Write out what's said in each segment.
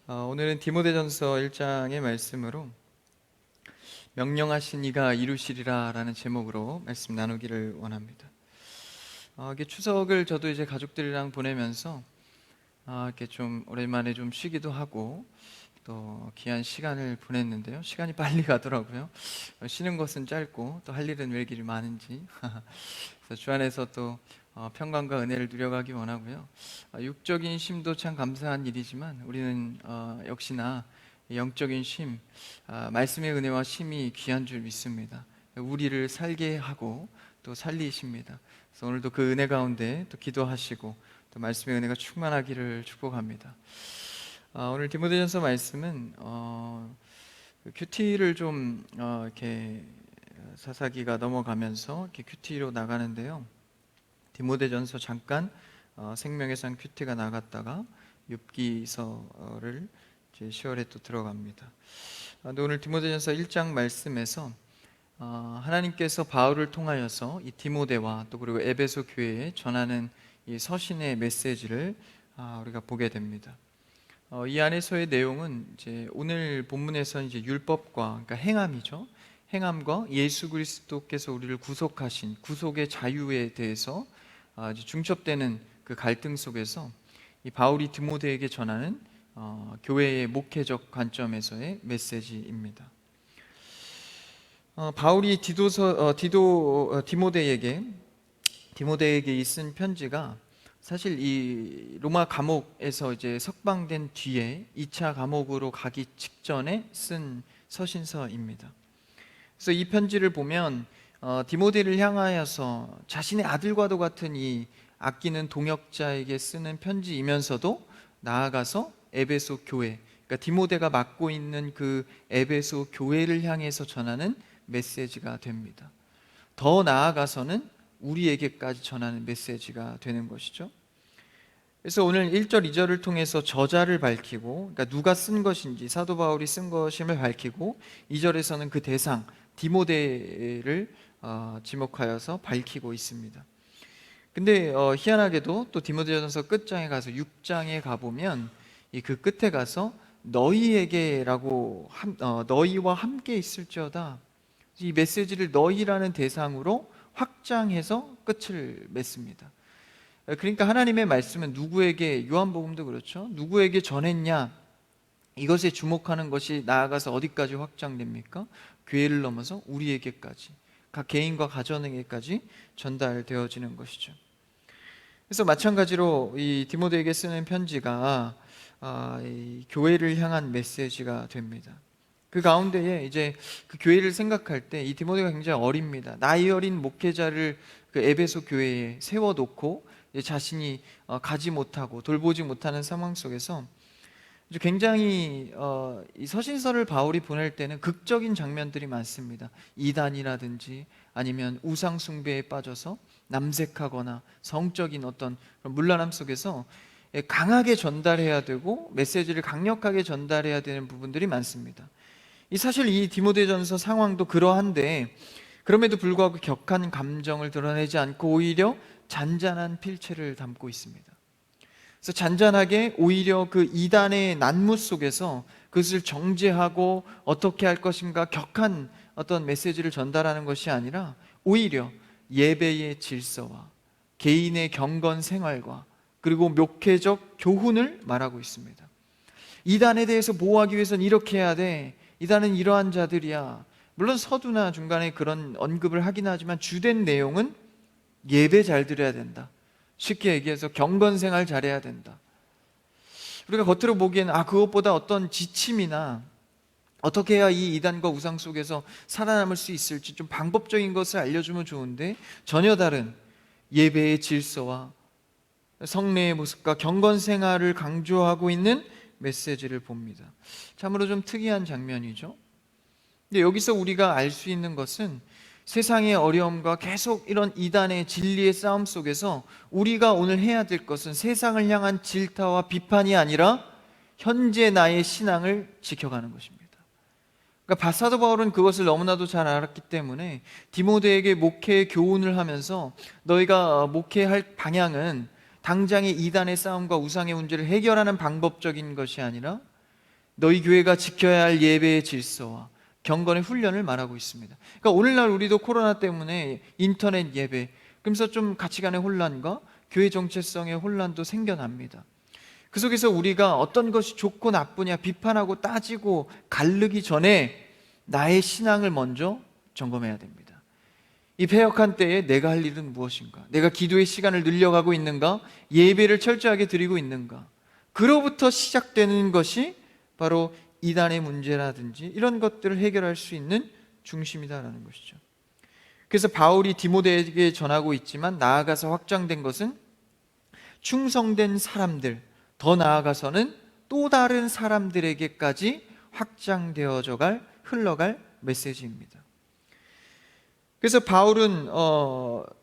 오늘은 디모데전서 1장의 말씀으로 명령하신 이가 이루시리라 라는 제목으로 말씀 나누기를 원합니다. 이게 추석을 저도 이제 가족들이랑 보내면서 이렇게 좀 오랜만에 좀 쉬기도 하고 또 귀한 시간을 보냈는데요. 시간이 빨리 가더라고요. 쉬는 것은 짧고 또 할 일은 왜 이리 많은지 그래서 주 안에서 또 평강과 은혜를 누려가기 원하고요. 육적인 쉼도 참 감사한 일이지만 우리는 역시나 영적인 쉼, 말씀의 은혜와 쉼이 귀한 줄 믿습니다. 우리를 살게 하고 또 살리십니다. 그래서 오늘도 그 은혜 가운데 또 기도하시고 또 말씀의 은혜가 충만하기를 축복합니다. 오늘 디모데전서 말씀은 그 큐티를 좀 이렇게 사사기가 넘어가면서 이렇게 큐티로 나가는데요. 디모데전서 잠깐 생명의 상 큐티가 나갔다가 욥기서를 이제 10월에 또 들어갑니다. 오늘 디모데전서 1장 말씀에서 하나님께서 바울을 통하여서 이 디모데와 또 그리고 에베소 교회에 전하는 이 서신의 메시지를 우리가 보게 됩니다. 이 안에서의 내용은 이제 오늘 본문에서는 이제 율법과 그러니까 행함이죠. 행함과 예수 그리스도께서 우리를 구속하신 구속의 자유에 대해서 중첩되는 그 갈등 속에서 이 바울이 디모데에게 전하는 교회의 목회적 관점에서의 메시지입니다. 바울이 디모데에게 쓴 편지가 사실 이 로마 감옥에서 이제 석방된 뒤에 2차 감옥으로 가기 직전에 쓴 서신서입니다. 그래서 이 편지를 보면 디모데를 향하여서 자신의 아들과도 같은 이 아끼는 동역자에게 쓰는 편지이면서도 나아가서 에베소 교회, 그러니까 디모데가 맡고 있는 그 에베소 교회를 향해서 전하는 메시지가 됩니다. 더 나아가서는 우리에게까지 전하는 메시지가 되는 것이죠. 그래서 오늘 1절, 2절을 통해서 저자를 밝히고, 그러니까 누가 쓴 것인지, 사도 바울이 쓴 것임을 밝히고, 2절에서는 그 대상 디모데를 지목하여서 밝히고 있습니다. 근데 희한하게도 또 디모데전서 끝장에 가서 6장에 가보면 그 끝에 가서 너희에게라고 너희와 함께 있을지어다, 이 메시지를 너희라는 대상으로 확장해서 끝을 맺습니다. 그러니까 하나님의 말씀은 누구에게, 요한복음도 그렇죠, 누구에게 전했냐, 이것에 주목하는 것이 나아가서 어디까지 확장됩니까? 교회를 넘어서 우리에게까지, 각 개인과 가정에게까지 전달되어지는 것이죠. 그래서 마찬가지로 이 디모데에게 쓰는 편지가 이 교회를 향한 메시지가 됩니다. 그 가운데에 이제 그 교회를 생각할 때 이 디모데가 굉장히 어립니다. 나이 어린 목회자를 그 에베소 교회에 세워놓고 자신이 가지 못하고 돌보지 못하는 상황 속에서 굉장히 이 서신서를 바울이 보낼 때는 극적인 장면들이 많습니다. 이단이라든지 아니면 우상 숭배에 빠져서 남색하거나 성적인 어떤 그런 문란함 속에서 강하게 전달해야 되고 메시지를 강력하게 전달해야 되는 부분들이 많습니다. 사실 이 디모데전서 상황도 그러한데 그럼에도 불구하고 격한 감정을 드러내지 않고 오히려 잔잔한 필체를 담고 있습니다. 그래서 잔잔하게 오히려 그 이단의 난무 속에서 그것을 정죄하고 어떻게 할 것인가 격한 어떤 메시지를 전달하는 것이 아니라 오히려 예배의 질서와 개인의 경건 생활과 그리고 목회적 교훈을 말하고 있습니다. 이단에 대해서 보호하기 위해서는 이렇게 해야 돼, 이단은 이러한 자들이야. 물론 서두나 중간에 그런 언급을 하긴 하지만 주된 내용은 예배 잘 드려야 된다, 쉽게 얘기해서 경건생활 잘해야 된다. 우리가 겉으로 보기에는 그것보다 어떤 지침이나 어떻게 해야 이 이단과 우상 속에서 살아남을 수 있을지 좀 방법적인 것을 알려주면 좋은데 전혀 다른 예배의 질서와 성례의 모습과 경건생활을 강조하고 있는 메시지를 봅니다. 참으로 좀 특이한 장면이죠. 근데 여기서 우리가 알 수 있는 것은 세상의 어려움과 계속 이런 이단의 진리의 싸움 속에서 우리가 오늘 해야 될 것은 세상을 향한 질타와 비판이 아니라 현재 나의 신앙을 지켜가는 것입니다. 그러니까 사도 바울은 그것을 너무나도 잘 알았기 때문에 디모데에게 목회의 교훈을 하면서 너희가 목회할 방향은 당장의 이단의 싸움과 우상의 문제를 해결하는 방법적인 것이 아니라 너희 교회가 지켜야 할 예배의 질서와 경건의 훈련을 말하고 있습니다. 그러니까 오늘날 우리도 코로나 때문에 인터넷 예배, 그러면서 좀 가치관의 혼란과 교회 정체성의 혼란도 생겨납니다. 그 속에서 우리가 어떤 것이 좋고 나쁘냐 비판하고 따지고 가르기 전에 나의 신앙을 먼저 점검해야 됩니다. 이 패역한 때에 내가 할 일은 무엇인가? 내가 기도의 시간을 늘려가고 있는가? 예배를 철저하게 드리고 있는가? 그로부터 시작되는 것이 바로 이단의 문제라든지 이런 것들을 해결할 수 있는 중심이다라는 것이죠. 그래서 바울이 디모데에게 전하고 있지만 나아가서 확장된 것은 충성된 사람들, 더 나아가서는 또 다른 사람들에게까지 확장되어져 흘러갈 메시지입니다. 그래서 바울은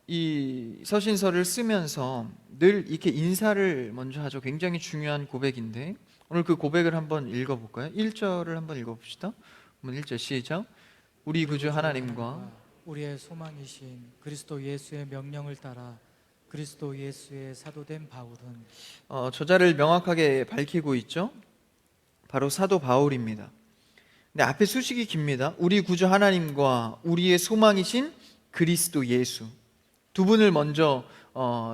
이 서신서를 쓰면서 늘 이렇게 인사를 먼저 하죠. 굉장히 중요한 고백인데 오늘 그 고백을 한번 읽어볼까요? 1절을 한번 읽어봅시다. 1절 시작. 우리 구주 하나님과 우리의 소망이신 그리스도 예수의 명령을 따라 그리스도 예수의 사도된 바울은 저자를 명확하게 밝히고 있죠. 바로 사도 바울입니다. 근데 앞에 수식이 깁니다. 우리 구주 하나님과 우리의 소망이신 그리스도 예수, 두 분을 먼저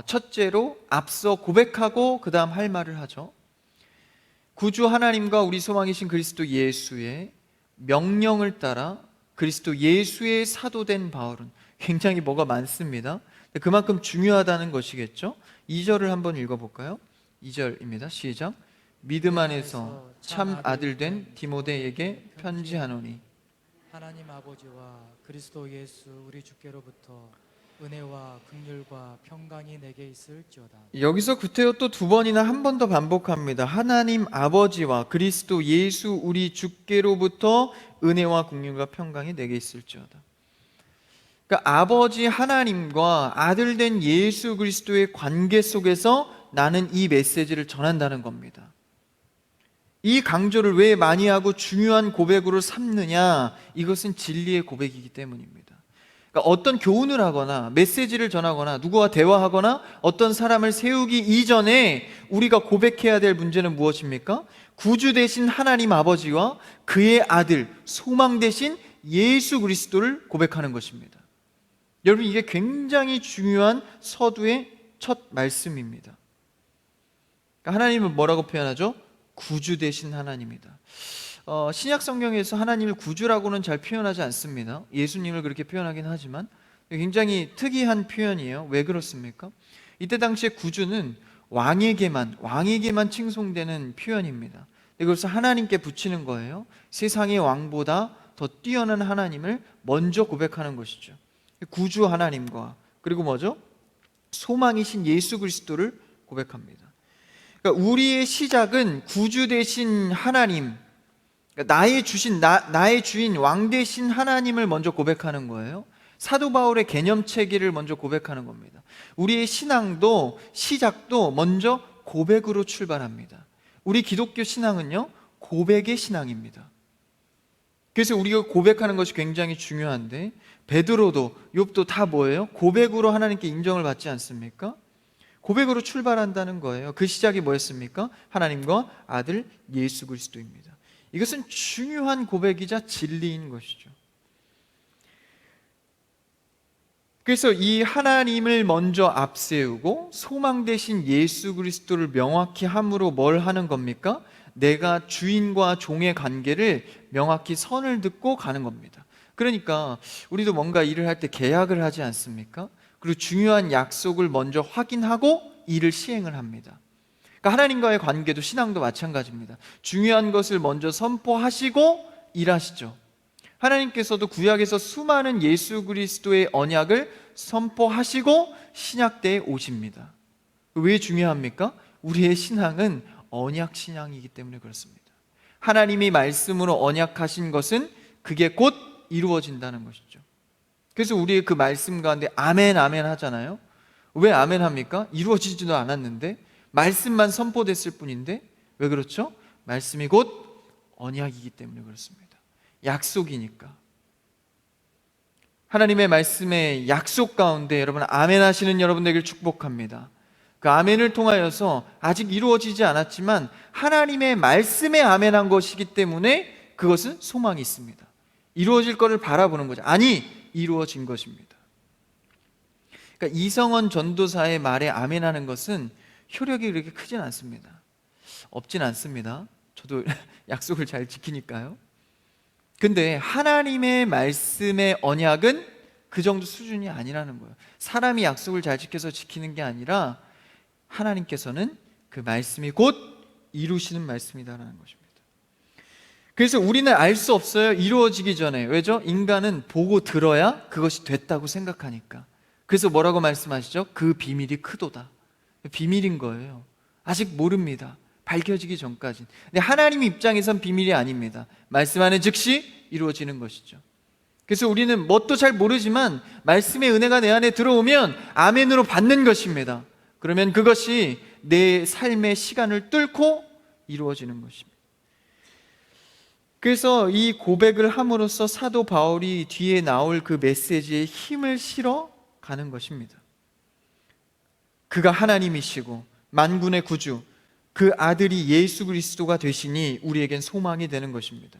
첫째로 앞서 고백하고 그 다음 할 말을 하죠. 구주 하나님과 우리 소망이신 그리스도 예수의 명령을 따라 그리스도 예수의 사도된 바울은, 굉장히 뭐가 많습니다. 그만큼 중요하다는 것이겠죠. 2절을 한번 읽어볼까요? 2절입니다. 시작. 믿음 안에서 참 아들 된 디모데에게 편지하노니 하나님 아버지와 그리스도 예수 우리 주께로부터 은혜와 긍휼과 평강이 내게 있을지어다. 여기서 구태여 또 두 번이나 한 번 더 반복합니다. 하나님 아버지와 그리스도 예수 우리 주께로부터 은혜와 긍휼과 평강이 내게 있을지어다. 그러니까 아버지 하나님과 아들 된 예수 그리스도의 관계 속에서 나는 이 메시지를 전한다는 겁니다. 이 강조를 왜 많이 하고 중요한 고백으로 삼느냐? 이것은 진리의 고백이기 때문입니다. 그러니까 어떤 교훈을 하거나 메시지를 전하거나 누구와 대화하거나 어떤 사람을 세우기 이전에 우리가 고백해야 될 문제는 무엇입니까? 구주 되신 하나님 아버지와 그의 아들, 소망 되신 예수 그리스도를 고백하는 것입니다. 여러분, 이게 굉장히 중요한 서두의 첫 말씀입니다. 그러니까 하나님은 뭐라고 표현하죠? 구주 되신 하나님이다. 신약 성경에서 하나님을 구주라고는 잘 표현하지 않습니다. 예수님을 그렇게 표현하긴 하지만 굉장히 특이한 표현이에요. 왜 그렇습니까? 이때 당시에 구주는 왕에게만 칭송되는 표현입니다. 이것을 하나님께 붙이는 거예요. 세상의 왕보다 더 뛰어난 하나님을 먼저 고백하는 것이죠. 구주 하나님과 그리고 뭐죠? 소망이신 예수 그리스도를 고백합니다. 그러니까 우리의 시작은 구주 되신 하나님, 그러니까 나의 주인 왕 되신 하나님을 먼저 고백하는 거예요. 사도 바울의 개념 체계를 먼저 고백하는 겁니다. 우리의 신앙도 시작도 먼저 고백으로 출발합니다. 우리 기독교 신앙은요, 고백의 신앙입니다. 그래서 우리가 고백하는 것이 굉장히 중요한데 베드로도 욥도 다 뭐예요? 고백으로 하나님께 인정을 받지 않습니까? 고백으로 출발한다는 거예요. 그 시작이 뭐였습니까? 하나님과 아들 예수 그리스도입니다. 이것은 중요한 고백이자 진리인 것이죠. 그래서 이 하나님을 먼저 앞세우고 소망 되신 예수 그리스도를 명확히 함으로 뭘 하는 겁니까? 내가 주인과 종의 관계를 명확히 선을 듣고 가는 겁니다. 그러니까 우리도 뭔가 일을 할 때 계약을 하지 않습니까? 그리고 중요한 약속을 먼저 확인하고 일을 시행을 합니다. 그러니까 하나님과의 관계도 신앙도 마찬가지입니다. 중요한 것을 먼저 선포하시고 일하시죠. 하나님께서도 구약에서 수많은 예수 그리스도의 언약을 선포하시고 신약 때에 오십니다. 왜 중요합니까? 우리의 신앙은 언약 신앙이기 때문에 그렇습니다. 하나님이 말씀으로 언약하신 것은 그게 곧 이루어진다는 것이죠. 그래서 우리의 그 말씀 가운데 아멘 아멘 하잖아요. 왜 아멘 합니까? 이루어지지도 않았는데, 말씀만 선포됐을 뿐인데. 왜 그렇죠? 말씀이 곧 언약이기 때문에 그렇습니다. 약속이니까. 하나님의 말씀의 약속 가운데 여러분 아멘 하시는 여러분 되길 축복합니다. 그 아멘을 통하여서 아직 이루어지지 않았지만 하나님의 말씀에 아멘한 것이기 때문에 그것은 소망이 있습니다. 이루어질 것을 바라보는 거죠. 아니, 이루어진 것입니다. 그러니까 이성원 전도사의 말에 아멘하는 것은 효력이 그렇게 크진 않습니다. 없진 않습니다. 저도 약속을 잘 지키니까요. 근데 하나님의 말씀의 언약은 그 정도 수준이 아니라는 거예요. 사람이 약속을 잘 지켜서 지키는 게 아니라 하나님께서는 그 말씀이 곧 이루시는 말씀이다라는 것입니다. 그래서 우리는 알 수 없어요. 이루어지기 전에. 왜죠? 인간은 보고 들어야 그것이 됐다고 생각하니까. 그래서 뭐라고 말씀하시죠? 그 비밀이 크도다. 비밀인 거예요. 아직 모릅니다. 밝혀지기 전까지는. 근데 하나님 입장에선 비밀이 아닙니다. 말씀하는 즉시 이루어지는 것이죠. 그래서 우리는 뭣도 잘 모르지만 말씀의 은혜가 내 안에 들어오면 아멘으로 받는 것입니다. 그러면 그것이 내 삶의 시간을 뚫고 이루어지는 것입니다. 그래서 이 고백을 함으로써 사도 바울이 뒤에 나올 그 메시지에 힘을 실어 가는 것입니다. 그가 하나님이시고 만군의 구주, 그 아들이 예수 그리스도가 되시니 우리에겐 소망이 되는 것입니다.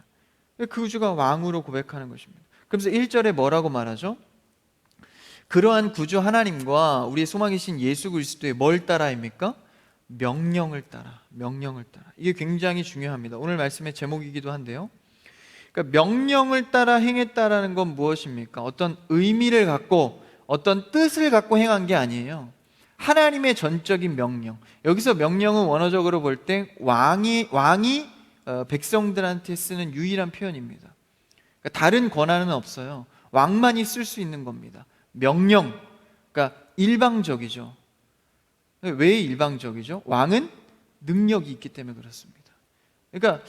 그 구주가 왕으로 고백하는 것입니다. 그러면서 1절에 뭐라고 말하죠? 그러한 구주 하나님과 우리의 소망이신 예수 그리스도의 뭘 따라입니까? 명령을 따라, 명령을 따라. 이게 굉장히 중요합니다. 오늘 말씀의 제목이기도 한데요. 그러니까 명령을 따라 행했다라는 건 무엇입니까? 어떤 의미를 갖고 어떤 뜻을 갖고 행한 게 아니에요. 하나님의 전적인 명령. 여기서 명령은 원어적으로 볼 때 왕이 백성들한테 쓰는 유일한 표현입니다. 그러니까 다른 권한은 없어요. 왕만이 쓸 수 있는 겁니다. 명령. 그러니까 일방적이죠. 왜 일방적이죠? 왕은 능력이 있기 때문에 그렇습니다. 그러니까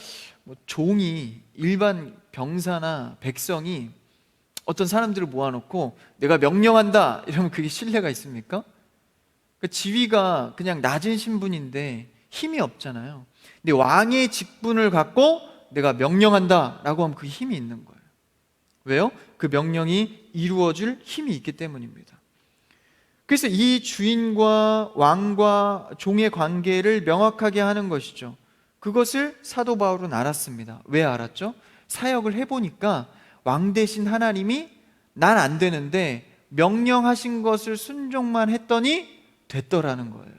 종이, 일반 병사나 백성이 어떤 사람들을 모아놓고 내가 명령한다 이러면 그게 신뢰가 있습니까? 그 지위가 그냥 낮은 신분인데 힘이 없잖아요. 근데 왕의 직분을 갖고 내가 명령한다 라고 하면 그 힘이 있는 거예요. 왜요? 그 명령이 이루어질 힘이 있기 때문입니다. 그래서 이 주인과 왕과 종의 관계를 명확하게 하는 것이죠. 그것을 사도 바울은 알았습니다. 왜 알았죠? 사역을 해보니까 왕 대신 하나님이 난 안 되는데 명령하신 것을 순종만 했더니 됐더라는 거예요.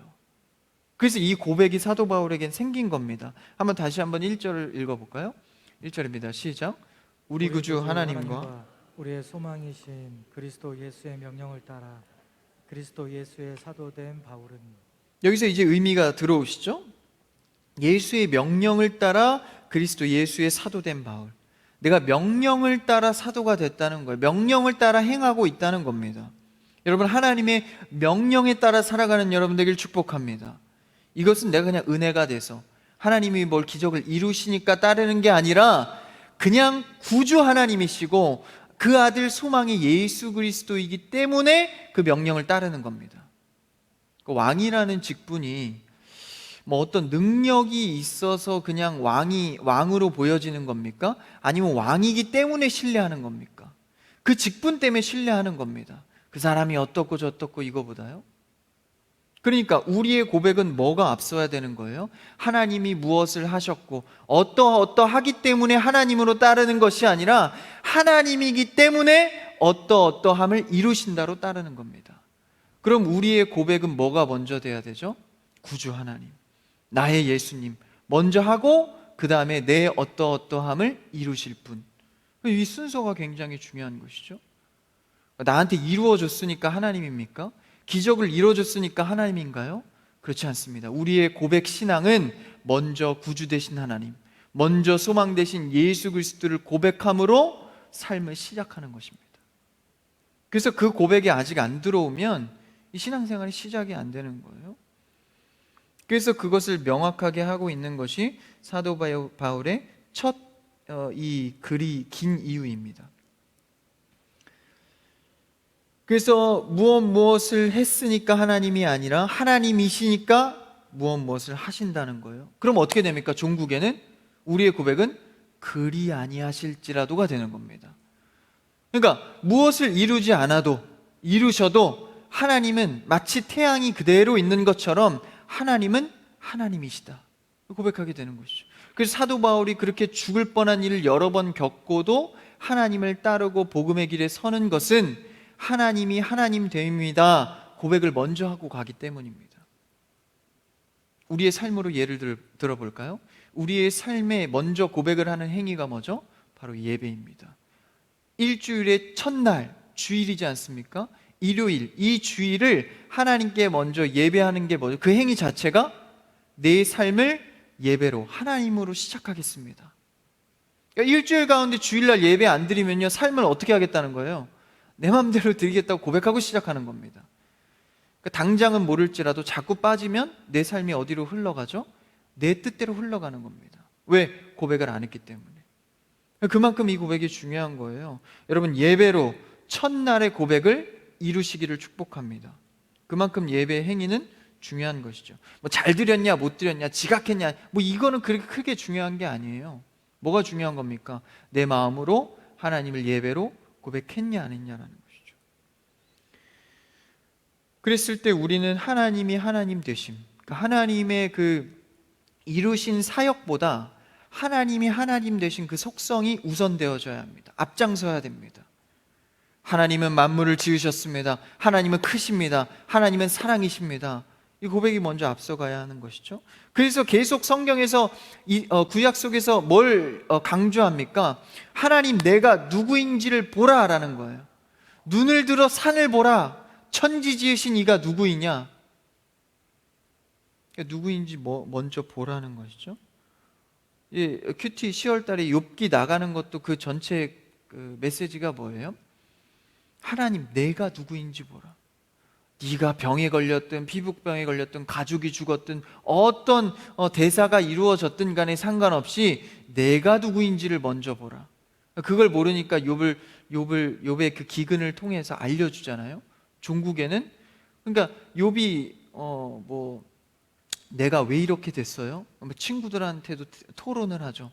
그래서 이 고백이 사도 바울에겐 생긴 겁니다. 다시 한번 1절을 읽어볼까요? 1절입니다. 시작. 우리 구주 하나님과 우리의 소망이신 그리스도 예수의 명령을 따라 그리스도 예수의 사도된 바울은. 여기서 이제 의미가 들어오시죠? 예수의 명령을 따라 그리스도 예수의 사도된 바울. 내가 명령을 따라 사도가 됐다는 거예요. 명령을 따라 행하고 있다는 겁니다. 여러분, 하나님의 명령에 따라 살아가는 여러분 되길 축복합니다. 이것은 내가 그냥 은혜가 돼서 하나님이 뭘 기적을 이루시니까 따르는 게 아니라 그냥 구주 하나님이시고 그 아들 소망이 예수 그리스도이기 때문에 그 명령을 따르는 겁니다. 그 왕이라는 직분이 어떤 능력이 있어서 그냥 왕으로 보여지는 겁니까? 아니면 왕이기 때문에 신뢰하는 겁니까? 그 직분 때문에 신뢰하는 겁니다. 그 사람이 어떻고 저떻고 이거보다요. 그러니까 우리의 고백은 뭐가 앞서야 되는 거예요? 하나님이 무엇을 하셨고 어떠하기 때문에 하나님으로 따르는 것이 아니라 하나님이기 때문에 어떠함을 이루신다로 따르는 겁니다. 그럼 우리의 고백은 뭐가 먼저 돼야 되죠? 구주 하나님, 나의 예수님 먼저 하고 그 다음에 내 어떠함을 이루실 분. 이 순서가 굉장히 중요한 것이죠. 나한테 이루어졌으니까 하나님입니까? 기적을 이루어줬으니까 하나님인가요? 그렇지 않습니다. 우리의 고백 신앙은 먼저 구주 되신 하나님, 먼저 소망 되신 예수 그리스도를 고백함으로 삶을 시작하는 것입니다. 그래서 그 고백이 아직 안 들어오면 이 신앙생활이 시작이 안 되는 거예요. 그래서 그것을 명확하게 하고 있는 것이 사도 바울의 첫 이 글이 긴 이유입니다. 그래서 무엇을 했으니까 하나님이 아니라 하나님이시니까 무엇을 하신다는 거예요. 그럼 어떻게 됩니까? 종국에는 우리의 고백은 그리 아니하실지라도가 되는 겁니다. 그러니까 무엇을 이루지 않아도 이루셔도 하나님은 마치 태양이 그대로 있는 것처럼 하나님은 하나님이시다 고백하게 되는 것이죠. 그래서 사도 바울이 그렇게 죽을 뻔한 일을 여러 번 겪고도 하나님을 따르고 복음의 길에 서는 것은 하나님이 하나님 됨입니다 고백을 먼저 하고 가기 때문입니다. 우리의 삶으로 예를 들어볼까요? 우리의 삶에 먼저 고백을 하는 행위가 뭐죠? 바로 예배입니다. 일주일의 첫날, 주일이지 않습니까? 일요일, 이 주일을 하나님께 먼저 예배하는 게 뭐죠? 그 행위 자체가 내 삶을 예배로, 하나님으로 시작하겠습니다. 그러니까 일주일 가운데 주일날 예배 안 드리면요, 삶을 어떻게 하겠다는 거예요? 내 마음대로 드리겠다고 고백하고 시작하는 겁니다. 그러니까 당장은 모를지라도 자꾸 빠지면 내 삶이 어디로 흘러가죠? 내 뜻대로 흘러가는 겁니다. 왜? 고백을 안 했기 때문에. 그만큼 이 고백이 중요한 거예요. 여러분, 예배로 첫날의 고백을 이루시기를 축복합니다. 그만큼 예배 행위는 중요한 것이죠. 뭐 잘 드렸냐 못 드렸냐 지각했냐 뭐 이거는 그렇게 크게 중요한 게 아니에요. 뭐가 중요한 겁니까? 내 마음으로 하나님을 예배로 고백했냐 안 했냐라는 것이죠. 그랬을 때 우리는 하나님이 하나님 되심, 그러니까 하나님의 그 이루신 사역보다 하나님이 하나님 되신 그 속성이 우선되어져야 합니다. 앞장서야 됩니다. 하나님은 만물을 지으셨습니다. 하나님은 크십니다. 하나님은 사랑이십니다. 이 고백이 먼저 앞서가야 하는 것이죠. 그래서 계속 성경에서 구약 속에서 뭘 강조합니까? 하나님 내가 누구인지를 보라라는 거예요. 눈을 들어 산을 보라. 천지 지으신 이가 누구이냐? 그러니까 누구인지 먼저 보라는 것이죠. 큐티 10월 달에 욥기 나가는 것도 그 전체 그 메시지가 뭐예요? 하나님 내가 누구인지 보라. 네가 병에 걸렸든 피부병에 걸렸든 가족이 죽었든 어떤 대사가 이루어졌든 간에 상관없이 내가 누구인지를 먼저 보라. 그걸 모르니까 욥의 그 기근을 통해서 알려주잖아요. 종국에는. 그러니까 욥이 내가 왜 이렇게 됐어요? 친구들한테도 토론을 하죠.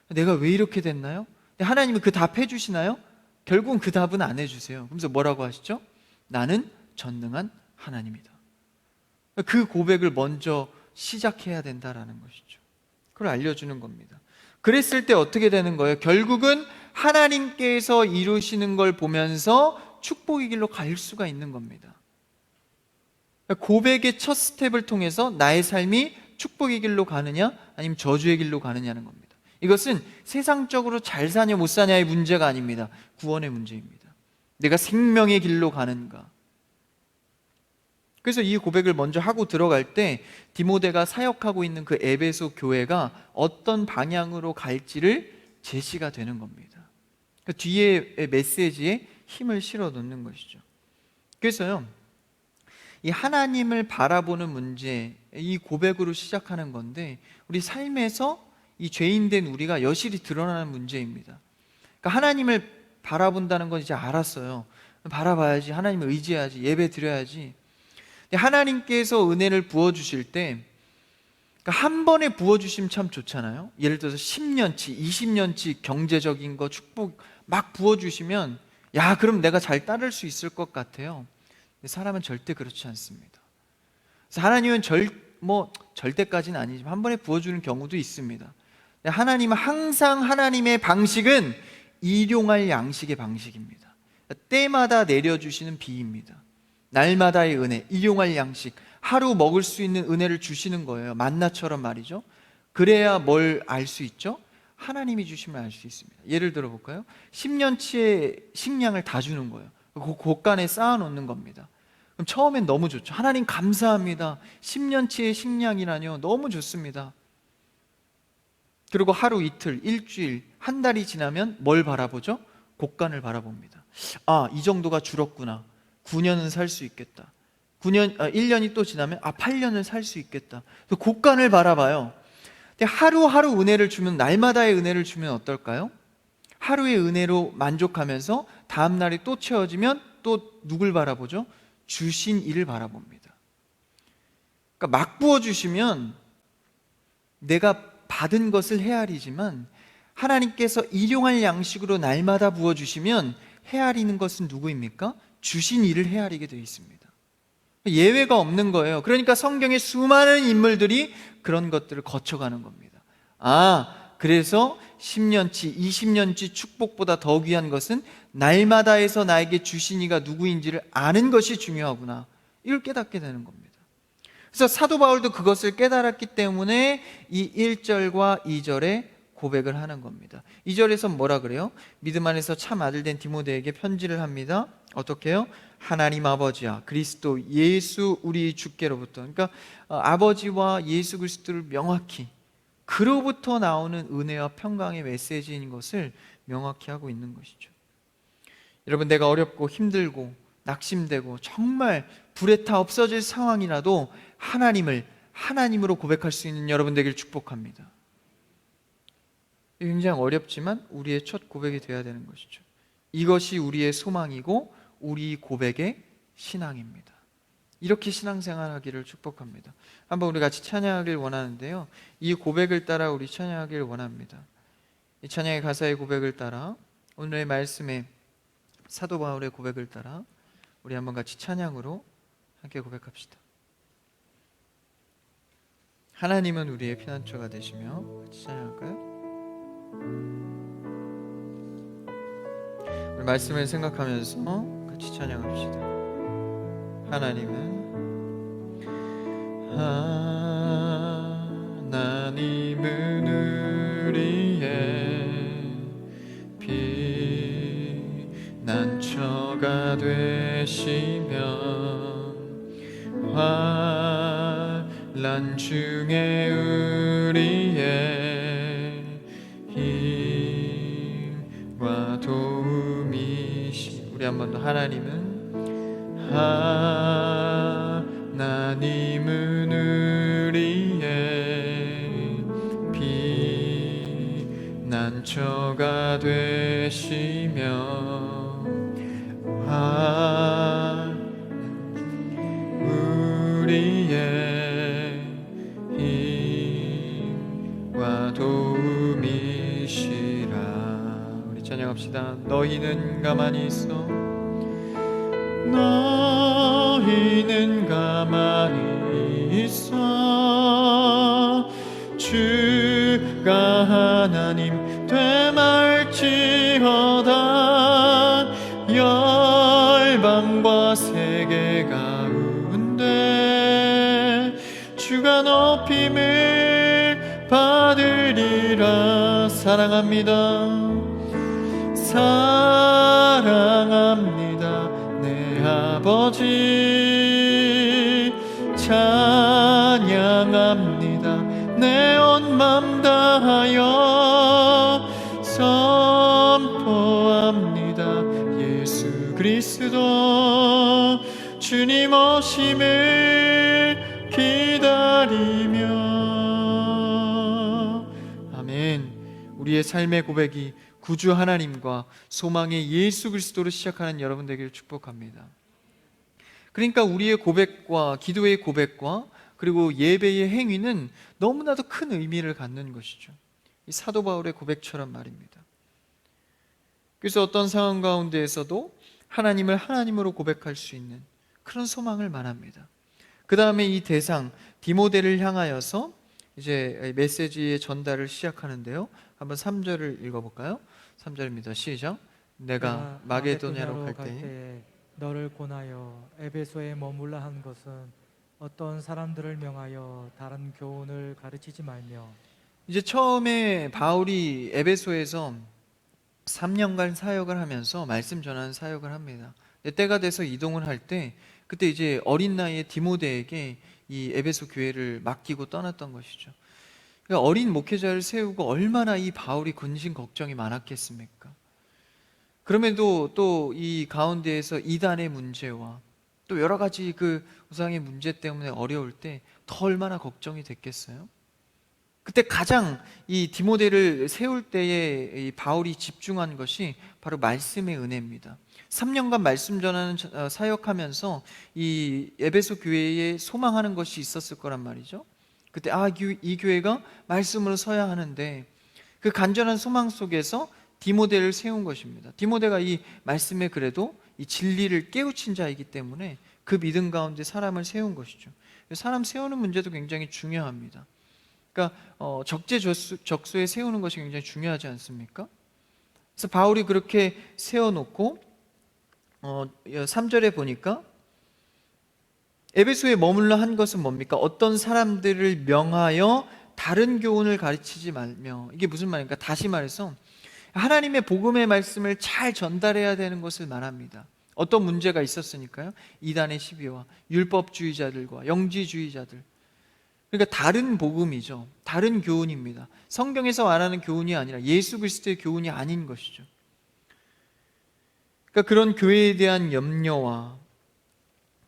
내가 왜 이렇게 됐나요? 하나님은 그 답 해주시나요? 결국은 그 답은 안 해주세요. 그래서 뭐라고 하시죠? 나는 전능한 하나님이다. 그 고백을 먼저 시작해야 된다라는 것이죠. 그걸 알려주는 겁니다. 그랬을 때 어떻게 되는 거예요? 결국은 하나님께서 이루시는 걸 보면서 축복의 길로 갈 수가 있는 겁니다. 고백의 첫 스텝을 통해서 나의 삶이 축복의 길로 가느냐 아니면 저주의 길로 가느냐는 겁니다. 이것은 세상적으로 잘 사냐 못 사냐의 문제가 아닙니다. 구원의 문제입니다. 내가 생명의 길로 가는가. 그래서 이 고백을 먼저 하고 들어갈 때 디모데가 사역하고 있는 그 에베소 교회가 어떤 방향으로 갈지를 제시가 되는 겁니다. 그 뒤에 메시지에 힘을 실어 놓는 것이죠. 그래서요, 이 하나님을 바라보는 문제, 이 고백으로 시작하는 건데 우리 삶에서 이 죄인된 우리가 여실히 드러나는 문제입니다. 그러니까 하나님을 바라본다는 건 이제 알았어요. 바라봐야지, 하나님을 의지해야지, 예배 드려야지. 하나님께서 은혜를 부어주실 때, 그러니까 한 번에 부어주시면 참 좋잖아요. 예를 들어서 10년치, 20년치 경제적인 거, 축복 막 부어주시면 야, 그럼 내가 잘 따를 수 있을 것 같아요. 근데 사람은 절대 그렇지 않습니다. 그래서 하나님은 절대까지는 아니지만 한 번에 부어주는 경우도 있습니다. 하나님은 항상 하나님의 방식은 일용할 양식의 방식입니다. 때마다 내려주시는 비입니다. 날마다의 은혜, 일용할 양식, 하루 먹을 수 있는 은혜를 주시는 거예요. 만나처럼 말이죠. 그래야 뭘 알 수 있죠? 하나님이 주시면 알 수 있습니다. 예를 들어 볼까요? 10년치의 식량을 다 주는 거예요. 곳간에 쌓아놓는 겁니다. 그럼 처음엔 너무 좋죠. 하나님 감사합니다. 10년치의 식량이라뇨. 너무 좋습니다. 그리고 하루 이틀, 일주일, 한 달이 지나면 뭘 바라보죠? 곳간을 바라봅니다. 아, 이 정도가 줄었구나. 9년은 살 수 있겠다. 1년이 또 지나면 8년은 살 수 있겠다. 곳간을 바라봐요. 근데 하루하루 은혜를 주면, 날마다의 은혜를 주면 어떨까요? 하루의 은혜로 만족하면서 다음 날이 또 채워지면 또 누굴 바라보죠? 주신 이를 바라봅니다. 그러니까 막 부어주시면 내가 받은 것을 헤아리지만 하나님께서 일용할 양식으로 날마다 부어주시면 헤아리는 것은 누구입니까? 주신 이를 헤아리게 되어 있습니다. 예외가 없는 거예요. 그러니까 성경의 수많은 인물들이 그런 것들을 거쳐가는 겁니다. 그래서 10년치, 20년치 축복보다 더 귀한 것은 날마다에서 나에게 주신 이가 누구인지를 아는 것이 중요하구나. 이걸 깨닫게 되는 겁니다. 그래서 사도 바울도 그것을 깨달았기 때문에 이 1절과 2절에 고백을 하는 겁니다. 2절에서 뭐라 그래요? 믿음 안에서 참 아들 된 디모데에게 편지를 합니다. 어떻게 해요? 하나님 아버지야 그리스도 예수 우리 주께로부터, 그러니까 아버지와 예수 그리스도를 명확히, 그로부터 나오는 은혜와 평강의 메시지인 것을 명확히 하고 있는 것이죠. 여러분, 내가 어렵고 힘들고 낙심되고 정말 불에 타 없어질 상황이라도 하나님을 하나님으로 고백할 수 있는 여러분 되길 축복합니다. 굉장히 어렵지만 우리의 첫 고백이 되어야 되는 것이죠. 이것이 우리의 소망이고 우리 고백의 신앙입니다. 이렇게 신앙생활 하기를 축복합니다. 한번 우리 같이 찬양하길 원하는데요, 이 고백을 따라 우리 찬양하길 원합니다. 이 찬양의 가사의 고백을 따라, 오늘의 말씀의 사도 바울의 고백을 따라 우리 한번 같이 찬양으로 함께 고백합시다. 하나님은 우리의 피난처가 되시며, 같이 찬양할까요? 우리 말씀을 생각하면서 같이 찬양합시다. 하나님은 우리의 피난처가 되시며 환난 중에 우리의 힘과 도움이시. 우리 한 번 더. 하나님은 우리의 피난처가 되시며 우리의 힘과 도움이시라. 우리 찬양합시다. 너희는 가만히 있어, 너희는 가만히 있어, 주가 하나님 되말지어다. 열방과 세계 가운데 주가 높임을 받으리라. 사랑합니다, 사랑합니다 내 아버지, 찬양합니다 내 온 맘 다하여, 선포합니다 예수 그리스도 주님 오심을 기다리며. 아멘. 우리의 삶의 고백이 구주 하나님과 소망의 예수 그리스도로 시작하는 여러분 되기를 축복합니다. 그러니까 우리의 고백과 기도의 고백과 그리고 예배의 행위는 너무나도 큰 의미를 갖는 것이죠. 이 사도 바울의 고백처럼 말입니다. 그래서 어떤 상황 가운데에서도 하나님을 하나님으로 고백할 수 있는 그런 소망을 말합니다. 그 다음에 이 대상 디모데를 향하여서 이제 메시지의 전달을 시작하는데요, 한번 3절을 읽어볼까요? 3절입니다. 시작. 내가 마게도냐로 갈 때에 너를 권하여 에베소에 머물라 한 것은 어떤 사람들을 명하여 다른 교훈을 가르치지 말며. 이제 처음에 바울이 에베소에서 3년간 사역을 하면서 말씀 전하는 사역을 합니다. 때가 돼서 이동을 할 때 그때 이제 어린 나이에 디모데에게 이 에베소 교회를 맡기고 떠났던 것이죠. 그러니까 어린 목회자를 세우고 얼마나 이 바울이 근심 걱정이 많았겠습니까? 그럼에도 또 이 가운데에서 이단의 문제와 또 여러 가지 그 우상의 문제 때문에 어려울 때 더 얼마나 걱정이 됐겠어요? 그때 가장 이 디모데를 세울 때에 이 바울이 집중한 것이 바로 말씀의 은혜입니다. 3년간 말씀 전하는 사역하면서 이 에베소 교회에 소망하는 것이 있었을 거란 말이죠. 그때 이 교회가 말씀으로 서야 하는데 그 간절한 소망 속에서 디모데를 세운 것입니다. 디모데가 이 말씀에 그래도 이 진리를 깨우친 자이기 때문에 그 믿음 가운데 사람을 세운 것이죠. 사람 세우는 문제도 굉장히 중요합니다. 그러니까 적재적소에 세우는 것이 굉장히 중요하지 않습니까? 그래서 바울이 그렇게 세워놓고 3절에 보니까 에베소에 머물러 한 것은 뭡니까? 어떤 사람들을 명하여 다른 교훈을 가르치지 말며. 이게 무슨 말입니까? 다시 말해서 하나님의 복음의 말씀을 잘 전달해야 되는 것을 말합니다. 어떤 문제가 있었으니까요. 이단의 시비와 율법주의자들과 영지주의자들, 그러니까 다른 복음이죠. 다른 교훈입니다. 성경에서 말하는 교훈이 아니라 예수 그리스도의 교훈이 아닌 것이죠. 그러니까 그런 교회에 대한 염려와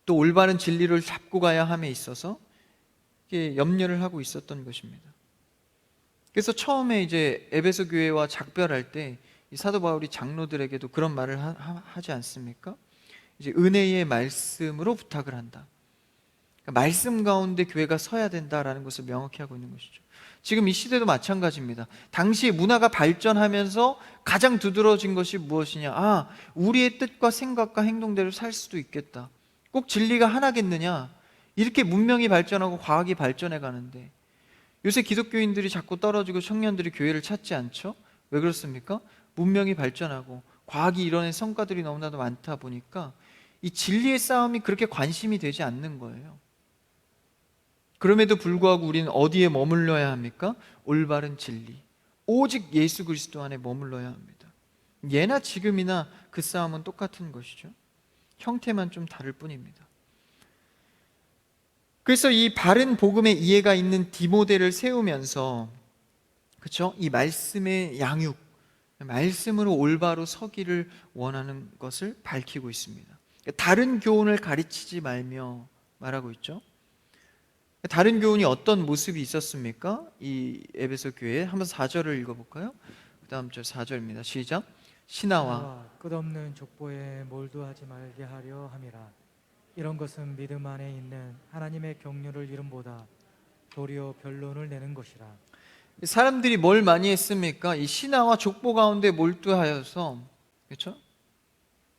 또 올바른 진리를 잡고 가야 함에 있어서 염려를 하고 있었던 것입니다. 그래서 처음에 이제 에베소 교회와 작별할 때 이 사도 바울이 장로들에게도 그런 말을 하지 않습니까? 이제 은혜의 말씀으로 부탁을 한다. 그러니까 말씀 가운데 교회가 서야 된다라는 것을 명확히 하고 있는 것이죠. 지금 이 시대도 마찬가지입니다. 당시 문화가 발전하면서 가장 두드러진 것이 무엇이냐? 우리의 뜻과 생각과 행동대로 살 수도 있겠다. 꼭 진리가 하나겠느냐? 이렇게 문명이 발전하고 과학이 발전해 가는데 요새 기독교인들이 자꾸 떨어지고 청년들이 교회를 찾지 않죠? 왜 그렇습니까? 문명이 발전하고 과학이 이뤄낸 성과들이 너무나도 많다 보니까 이 진리의 싸움이 그렇게 관심이 되지 않는 거예요. 그럼에도 불구하고 우리는 어디에 머물러야 합니까? 올바른 진리, 오직 예수 그리스도 안에 머물러야 합니다. 예나 지금이나 그 싸움은 똑같은 것이죠. 형태만 좀 다를 뿐입니다. 그래서 이 바른 복음의 이해가 있는 디모데를 세우면서, 그렇죠? 이 말씀의 양육, 말씀으로 올바로 서기를 원하는 것을 밝히고 있습니다. 다른 교훈을 가르치지 말며 말하고 있죠. 다른 교훈이 어떤 모습이 있었습니까? 이 에베소 교회에 한번 4절을 읽어볼까요? 그 다음 절 4절입니다. 시작. 신하와 끝없는 족보에 몰두하지 말게 하려 함이라. 이런 것은 믿음 안에 있는 하나님의 경륜을 이름보다 도리어 변론을 내는 것이라. 사람들이 뭘 많이 했습니까? 이 신하와 족보 가운데 몰두하여서, 그렇죠?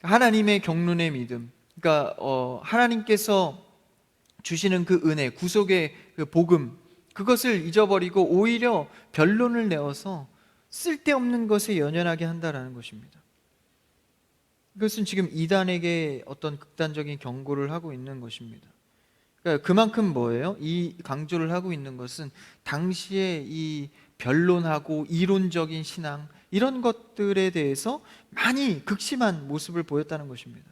하나님의 경륜의 믿음, 그러니까 하나님께서 주시는 그 은혜, 구속의 그 복음, 그것을 잊어버리고 오히려 변론을 내어서 쓸데없는 것에 연연하게 한다라는 것입니다. 이것은 지금 이단에게 어떤 극단적인 경고를 하고 있는 것입니다. 그러니까 그만큼 뭐예요? 이 강조를 하고 있는 것은 당시에 이 변론하고 이론적인 신앙, 이런 것들에 대해서 많이 극심한 모습을 보였다는 것입니다.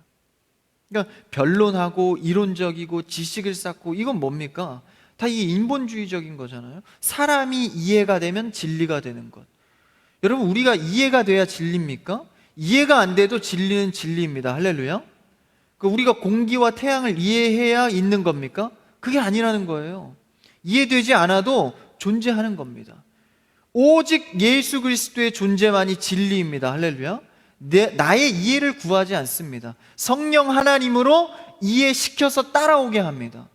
그러니까 변론하고 이론적이고 지식을 쌓고, 이건 뭡니까? 다 이 인본주의적인 거잖아요. 사람이 이해가 되면 진리가 되는 것. 여러분, 우리가 이해가 돼야 진리입니까? 이해가 안 돼도 진리는 진리입니다. 할렐루야. 우리가 공기와 태양을 이해해야 있는 겁니까? 그게 아니라는 거예요. 이해되지 않아도 존재하는 겁니다. 오직 예수 그리스도의 존재만이 진리입니다. 할렐루야. 나의 이해를 구하지 않습니다. 성령 하나님으로 이해시켜서 따라오게 합니다.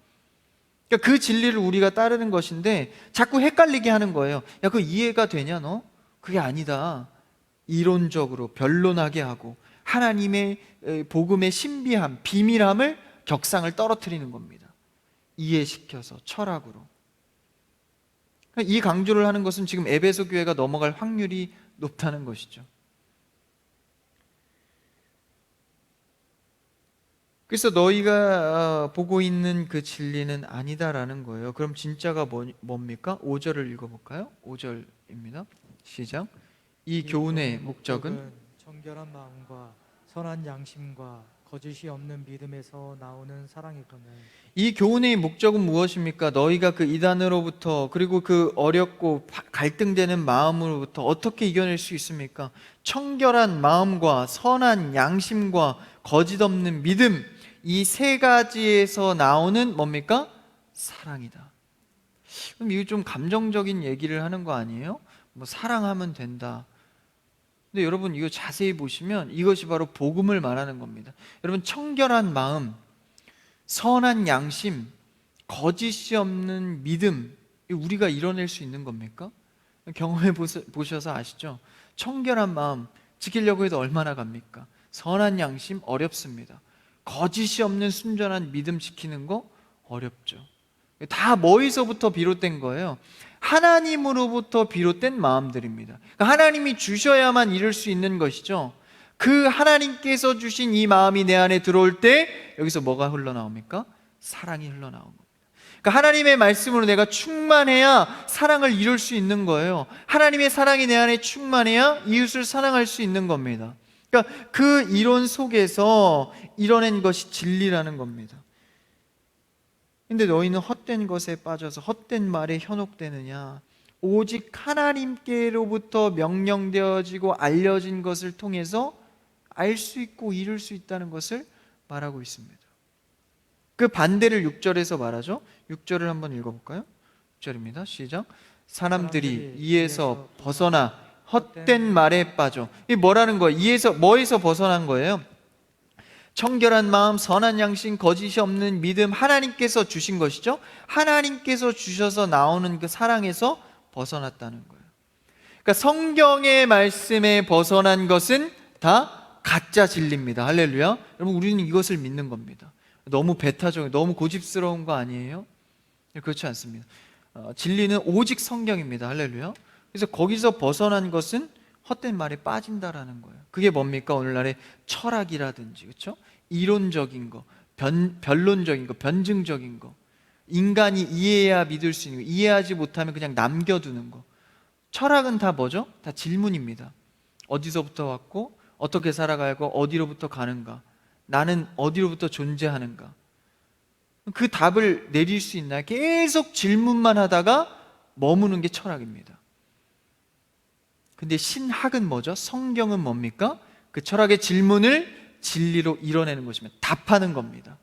그러니까 그 진리를 우리가 따르는 것인데 자꾸 헷갈리게 하는 거예요. 야, 그거 이해가 되냐 너? 그게 아니다. 이론적으로 변론하게 하고 하나님의 복음의 신비함, 비밀함을, 격상을 떨어뜨리는 겁니다. 이해시켜서 철학으로. 이 강조를 하는 것은 지금 에베소 교회가 넘어갈 확률이 높다는 것이죠. 그래서 너희가 보고 있는 그 진리는 아니다라는 거예요. 그럼 진짜가 뭡니까? 5절을 읽어볼까요? 5절입니다. 시작. 이 교훈의 목적은 정결한 마음과 선한 양심과 거짓이 없는 믿음에서 나오는 사랑이거늘. 이 교훈의 목적은 무엇입니까? 너희가 그 이단으로부터, 그리고 그 어렵고 갈등되는 마음으로부터 어떻게 이겨낼 수 있습니까? 청결한 마음과 선한 양심과 거짓 없는 믿음, 이 세 가지에서 나오는 뭡니까? 사랑이다. 그럼 이거 좀 감정적인 얘기를 하는 거 아니에요? 뭐 사랑하면 된다. 근데 여러분, 이거 자세히 보시면 이것이 바로 복음을 말하는 겁니다. 여러분, 청결한 마음, 선한 양심, 거짓이 없는 믿음, 우리가 이뤄낼 수 있는 겁니까? 경험해 보셔서 아시죠? 청결한 마음 지키려고 해도 얼마나 갑니까? 선한 양심 어렵습니다. 거짓이 없는 순전한 믿음 지키는 거 어렵죠. 다 뭐에서부터 비롯된 거예요? 하나님으로부터 비롯된 마음들입니다. 그러니까 하나님이 주셔야만 이룰 수 있는 것이죠. 그 하나님께서 주신 이 마음이 내 안에 들어올 때 여기서 뭐가 흘러나옵니까? 사랑이 흘러나온 겁니다. 그러니까 하나님의 말씀으로 내가 충만해야 사랑을 이룰 수 있는 거예요. 하나님의 사랑이 내 안에 충만해야 이웃을 사랑할 수 있는 겁니다. 그러니까 그 이론 속에서 이뤄낸 것이 진리라는 겁니다. 근데 너희는 헛된 것에 빠져서 헛된 말에 현혹되느냐? 오직 하나님께로부터 명령되어지고 알려진 것을 통해서 알 수 있고 이룰 수 있다는 것을 말하고 있습니다. 그 반대를 6절에서 말하죠. 6절을 한번 읽어볼까요? 6절입니다. 시작. 사람들이 이에서 벗어나 헛된 말에 빠져. 이게 뭐라는 거예요? 뭐에서 벗어난 거예요? 청결한 마음, 선한 양심, 거짓이 없는 믿음, 하나님께서 주신 것이죠. 하나님께서 주셔서 나오는 그 사랑에서 벗어났다는 거예요. 그러니까 성경의 말씀에 벗어난 것은 다 가짜 진리입니다. 할렐루야. 여러분, 우리는 이것을 믿는 겁니다. 너무 배타적, 너무 고집스러운 거 아니에요? 그렇지 않습니다. 진리는 오직 성경입니다. 할렐루야. 그래서 거기서 벗어난 것은 헛된 말에 빠진다라는 거예요. 그게 뭡니까? 오늘날의 철학이라든지, 그렇죠? 이론적인 거, 변론적인 거, 변증적인 거, 인간이 이해해야 믿을 수 있는 거, 이해하지 못하면 그냥 남겨두는 거. 철학은 다 뭐죠? 다 질문입니다. 어디서부터 왔고 어떻게 살아가고 어디로부터 가는가? 나는 어디로부터 존재하는가? 그 답을 내릴 수 있나요? 계속 질문만 하다가 머무는 게 철학입니다. 근데 신학은 뭐죠? 성경은 뭡니까? 그 철학의 질문을 진리로 이뤄내는 것입니다. 답하는 겁니다.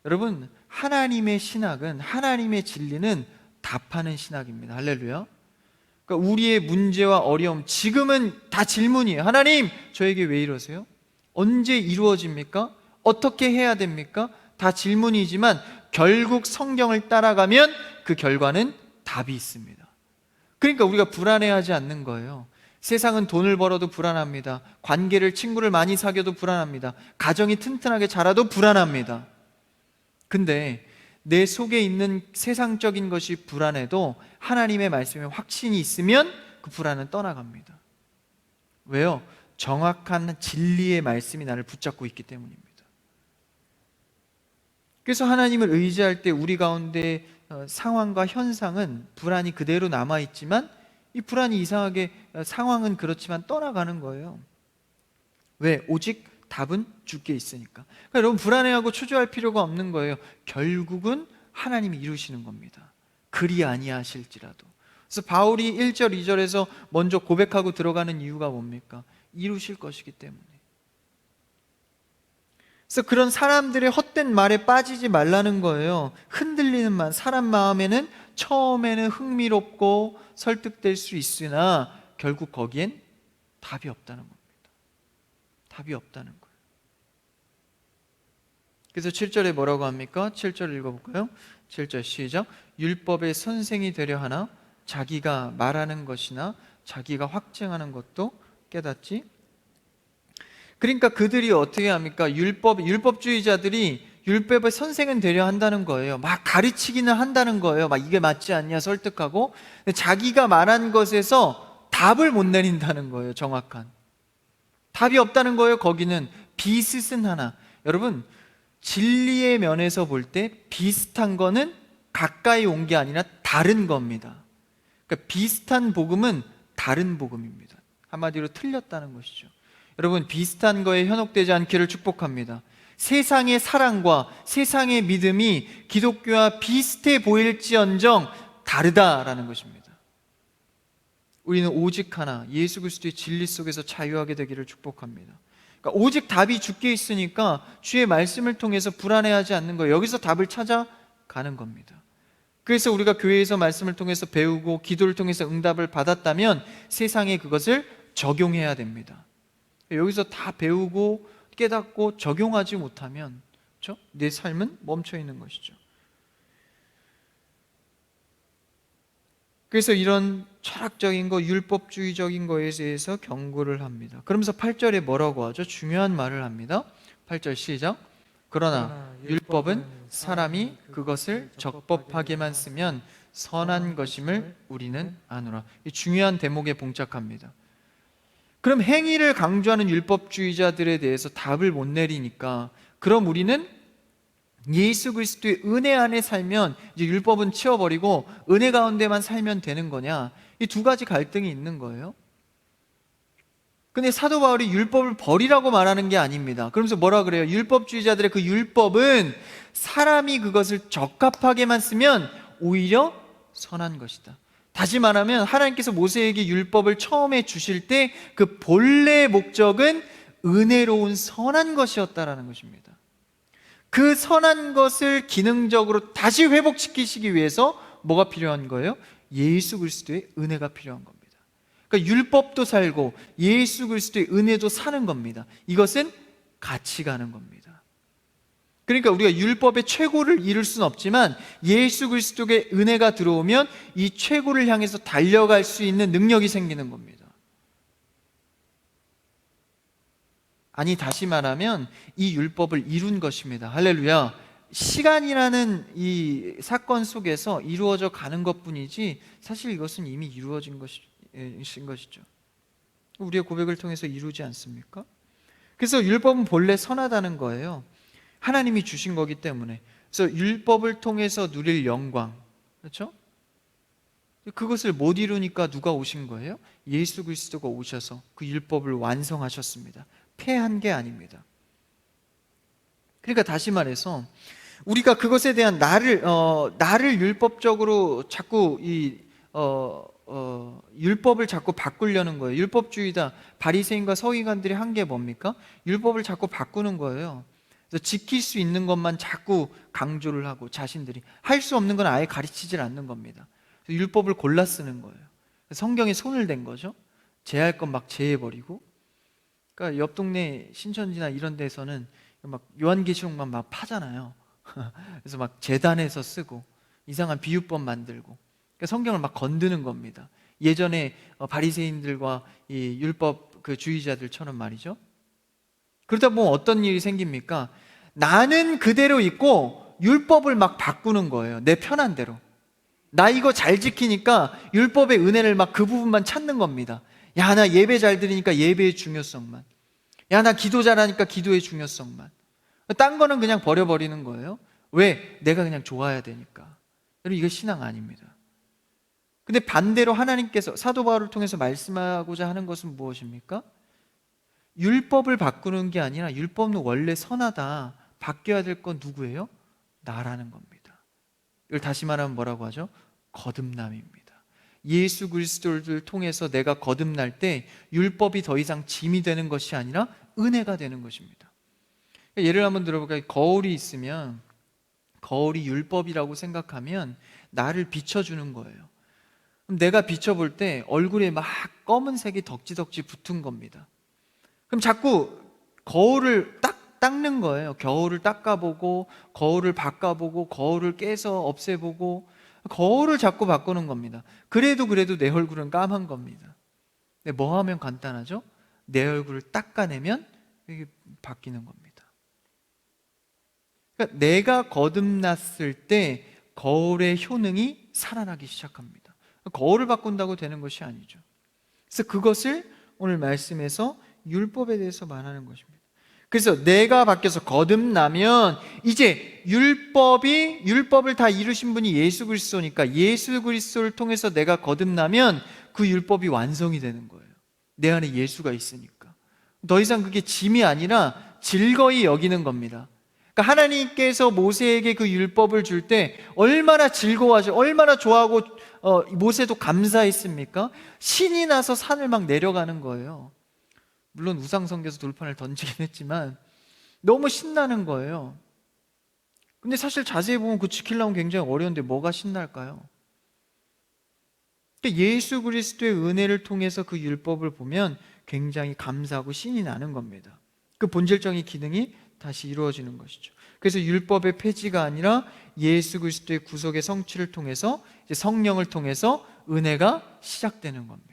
여러분, 하나님의 신학은, 하나님의 진리는 답하는 신학입니다. 할렐루야. 그러니까 우리의 문제와 어려움, 지금은 다 질문이에요. 하나님, 저에게 왜 이러세요? 언제 이루어집니까? 어떻게 해야 됩니까? 다 질문이지만 결국 성경을 따라가면 그 결과는 답이 있습니다. 그러니까 우리가 불안해하지 않는 거예요. 세상은 돈을 벌어도 불안합니다. 관계를, 친구를 많이 사귀어도 불안합니다. 가정이 튼튼하게 자라도 불안합니다. 근데 내 속에 있는 세상적인 것이 불안해도 하나님의 말씀에 확신이 있으면 그 불안은 떠나갑니다. 왜요? 정확한 진리의 말씀이 나를 붙잡고 있기 때문입니다. 그래서 하나님을 의지할 때 우리 가운데 상황과 현상은 불안이 그대로 남아있지만 이 불안이 이상하게 상황은 그렇지만 떠나가는 거예요. 왜? 오직 답은 주께 있으니까. 그러니까 여러분, 불안해하고 초조할 필요가 없는 거예요. 결국은 하나님이 이루시는 겁니다. 그리 아니하실지라도. 그래서 바울이 1절 2절에서 먼저 고백하고 들어가는 이유가 뭡니까? 이루실 것이기 때문에. 그래서 그런 사람들의 헛된 말에 빠지지 말라는 거예요. 흔들리는 말, 사람 마음에는 처음에는 흥미롭고 설득될 수 있으나 결국 거기엔 답이 없다는 겁니다. 답이 없다는 거예요. 그래서 7절에 뭐라고 합니까? 7절 읽어볼까요? 7절 시작. 율법의 선생이 되려 하나 자기가 말하는 것이나 자기가 확증하는 것도 깨닫지. 그러니까 그들이 어떻게 합니까? 율법주의자들이 율법의 선생은 되려 한다는 거예요. 막 가르치기는 한다는 거예요. 막 이게 맞지 않냐 설득하고. 자기가 말한 것에서 답을 못 내린다는 거예요. 정확한 답이 없다는 거예요. 거기는 비슷은 하나. 여러분, 진리의 면에서 볼 때 비슷한 거는 가까이 온 게 아니라 다른 겁니다. 그러니까 비슷한 복음은 다른 복음입니다. 한마디로 틀렸다는 것이죠. 여러분, 비슷한 거에 현혹되지 않기를 축복합니다. 세상의 사랑과 세상의 믿음이 기독교와 비슷해 보일지언정 다르다라는 것입니다. 우리는 오직 하나, 예수 그리스도의 진리 속에서 자유하게 되기를 축복합니다. 그러니까 오직 답이 주께 있으니까 주의 말씀을 통해서 불안해하지 않는 거예요. 여기서 답을 찾아가는 겁니다. 그래서 우리가 교회에서 말씀을 통해서 배우고 기도를 통해서 응답을 받았다면 세상에 그것을 적용해야 됩니다. 여기서 다 배우고 깨닫고 적용하지 못하면, 그렇죠? 내 삶은 멈춰 있는 것이죠. 그래서 이런 철학적인 거, 율법주의적인 거에 대해서 경고를 합니다. 그러면서 8절에 뭐라고 하죠? 중요한 말을 합니다. 8절 시작. 그러나 율법은 사람이 그것을 적법하게만 쓰면 선한 것임을 우리는 아노라. 이 중요한 대목에 봉착합니다. 그럼 행위를 강조하는 율법주의자들에 대해서 답을 못 내리니까, 그럼 우리는 예수 그리스도의 은혜 안에 살면 이제 율법은 치워버리고 은혜 가운데만 살면 되는 거냐? 이 두 가지 갈등이 있는 거예요. 근데 사도 바울이 율법을 버리라고 말하는 게 아닙니다. 그러면서 뭐라 그래요? 율법주의자들의 그 율법은 사람이 그것을 적합하게만 쓰면 오히려 선한 것이다. 다시 말하면 하나님께서 모세에게 율법을 처음에 주실 때 그 본래의 목적은 은혜로운 선한 것이었다라는 것입니다. 그 선한 것을 기능적으로 다시 회복시키시기 위해서 뭐가 필요한 거예요? 예수 그리스도의 은혜가 필요한 겁니다. 그러니까 율법도 살고 예수 그리스도의 은혜도 사는 겁니다. 이것은 같이 가는 겁니다. 그러니까 우리가 율법의 최고를 이룰 수는 없지만 예수 그리스도의 은혜가 들어오면 이 최고를 향해서 달려갈 수 있는 능력이 생기는 겁니다. 아니, 다시 말하면 이 율법을 이룬 것입니다. 할렐루야. 시간이라는 이 사건 속에서 이루어져 가는 것뿐이지 사실 이것은 이미 이루어진 것이죠. 우리의 고백을 통해서 이루지 않습니까? 그래서 율법은 본래 선하다는 거예요. 하나님이 주신 거기 때문에. 그래서 율법을 통해서 누릴 영광, 그렇죠? 그것을 못 이루니까 누가 오신 거예요? 예수 그리스도가 오셔서 그 율법을 완성하셨습니다. 폐한 게 아닙니다. 그러니까 다시 말해서 우리가 그것에 대한 나를 율법적으로 자꾸 율법을 자꾸 바꾸려는 거예요. 율법주의다. 바리새인과 서기관들이 한 게 뭡니까? 율법을 자꾸 바꾸는 거예요. 그래서 지킬 수 있는 것만 자꾸 강조를 하고 자신들이 할 수 없는 건 아예 가르치질 않는 겁니다. 그래서 율법을 골라 쓰는 거예요. 성경에 손을 댄 거죠. 제할 건 막 제해버리고. 그러니까 옆 동네 신천지나 이런 데서는 막 요한계시록만 막 파잖아요. 그래서 막 재단해서 쓰고 이상한 비유법 만들고, 그러니까 성경을 막 건드는 겁니다. 예전에 바리새인들과 이 율법 그 주의자들처럼 말이죠. 그러다 보면 어떤 일이 생깁니까? 나는 그대로 있고 율법을 막 바꾸는 거예요. 내 편한 대로. 나 이거 잘 지키니까 율법의 은혜를 막 그 부분만 찾는 겁니다. 야, 나 예배 잘 드리니까 예배의 중요성만. 야, 나 기도 잘하니까 기도의 중요성만. 딴 거는 그냥 버려버리는 거예요. 왜? 내가 그냥 좋아야 되니까. 여러분, 이거 신앙 아닙니다. 근데 반대로 하나님께서 사도 바울을 통해서 말씀하고자 하는 것은 무엇입니까? 율법을 바꾸는 게 아니라 율법은 원래 선하다. 바뀌어야 될 건 누구예요? 나라는 겁니다. 이걸 다시 말하면 뭐라고 하죠? 거듭남입니다. 예수 그리스도를 통해서 내가 거듭날 때 율법이 더 이상 짐이 되는 것이 아니라 은혜가 되는 것입니다. 예를 한번 들어볼까요? 거울이 있으면 거울이 율법이라고 생각하면 나를 비춰주는 거예요. 그럼 내가 비춰볼 때 얼굴에 막 검은색이 덕지덕지 붙은 겁니다. 그럼 자꾸 거울을 닦는 거예요. 겨울을 닦아보고 거울을 바꿔보고 거울을 깨서 없애보고 거울을 자꾸 바꾸는 겁니다. 그래도 내 얼굴은 까만 겁니다. 근데 뭐 하면 간단하죠? 내 얼굴을 닦아내면 이게 바뀌는 겁니다. 그러니까 내가 거듭났을 때 거울의 효능이 살아나기 시작합니다. 거울을 바꾼다고 되는 것이 아니죠. 그래서 그것을 오늘 말씀에서 율법에 대해서 말하는 것입니다. 그래서 내가 바뀌어서 거듭나면 이제 율법을 다 이루신 분이 예수 그리스도니까 예수 그리스도를 통해서 내가 거듭나면 그 율법이 완성이 되는 거예요. 내 안에 예수가 있으니까. 더 이상 그게 짐이 아니라 즐거이 여기는 겁니다. 그러니까 하나님께서 모세에게 그 율법을 줄 때 얼마나 즐거워하죠. 얼마나 좋아하고 모세도 감사했습니까? 신이 나서 산을 막 내려가는 거예요. 물론 우상성겨서 돌판을 던지긴 했지만 너무 신나는 거예요. 근데 사실 자세히 보면 그 지키려면 굉장히 어려운데 뭐가 신날까요? 그러니까 예수 그리스도의 은혜를 통해서 그 율법을 보면 굉장히 감사하고 신이 나는 겁니다. 그 본질적인 기능이 다시 이루어지는 것이죠. 그래서 율법의 폐지가 아니라 예수 그리스도의 구속의 성취를 통해서 이제 성령을 통해서 은혜가 시작되는 겁니다.